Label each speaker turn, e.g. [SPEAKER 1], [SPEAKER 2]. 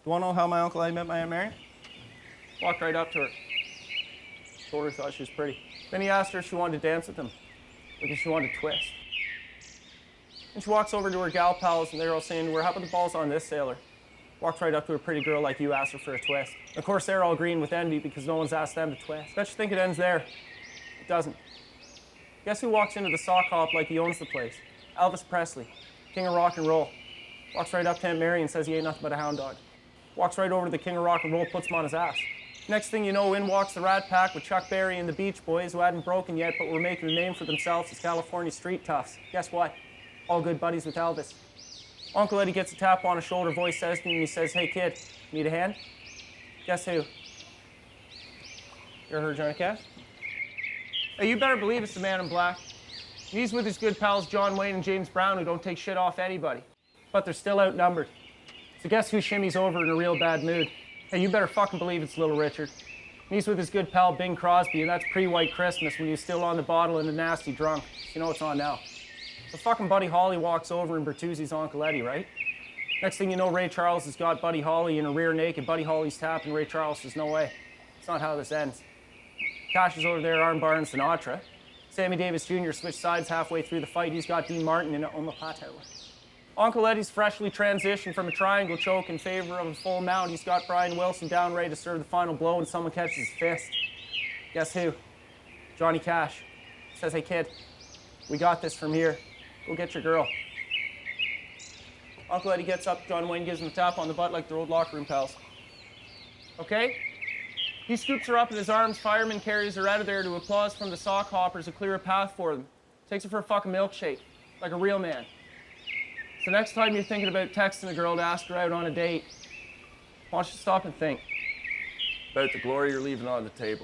[SPEAKER 1] You want to know how my Uncle Eddie met my Aunt Mary? Walked right up to her. Told her he thought she was pretty. Then he asked her if she wanted to dance with him, because she wanted to twist. And she walks over to her gal pals, and they're all saying to her, how about the balls on this sailor? Walks right up to a pretty girl like you, asked her for a twist. Of course, they're all green with envy because no one's asked them to twist. Bet you think it ends there. It doesn't. Guess who walks into the sock hop like he owns the place? Elvis Presley, king of rock and roll. Walks right up to Aunt Mary and says he ain't nothing but a hound dog. Walks right over to the king of rock and roll, puts him on his ass. Next thing you know, in walks the Rat Pack with Chuck Berry and the Beach Boys, who hadn't broken yet but were making a name for themselves as California street toughs. Guess what? All good buddies with Elvis. Uncle Eddie gets a tap on his shoulder, voice says to me, and he says, hey kid, need a hand? Guess who? You ever heard Johnny Cash? Hey, you better believe it's the man in black. He's with his good pals John Wayne and James Brown, who don't take shit off anybody. But they're still outnumbered. So guess who shimmies over in a real bad mood? Hey, you better fucking believe it's Little Richard. He's with his good pal Bing Crosby, and that's pre-White Christmas when he was still on the bottle and a nasty drunk. You know it's on now. So fucking Buddy Holly walks over and Bertuzzi's Uncle Eddie, right? Next thing you know, Ray Charles has got Buddy Holly in a rear naked. Buddy Holly's tapping. Ray Charles says, no way. It's not how this ends. Cash is over there, armbar and Sinatra. Sammy Davis Jr. switched sides halfway through the fight. He's got Dean Martin in a omoplato. Uncle Eddie's freshly transitioned from a triangle choke in favor of a full mount. He's got Brian Wilson down ready to serve the final blow, and someone catches his fist. Guess who? Johnny Cash. Says, hey kid, we got this from here. Go get your girl. Uncle Eddie gets up, John Wayne gives him a tap on the butt like their old locker room pals. Okay? He scoops her up in his arms, fireman carries her out of there to applause from the sock hoppers to clear a path for them. Takes her for a fucking milkshake, like a real man. So next time you're thinking about texting a girl to ask her out on a date, why don't you stop and think about the glory you're leaving on the table.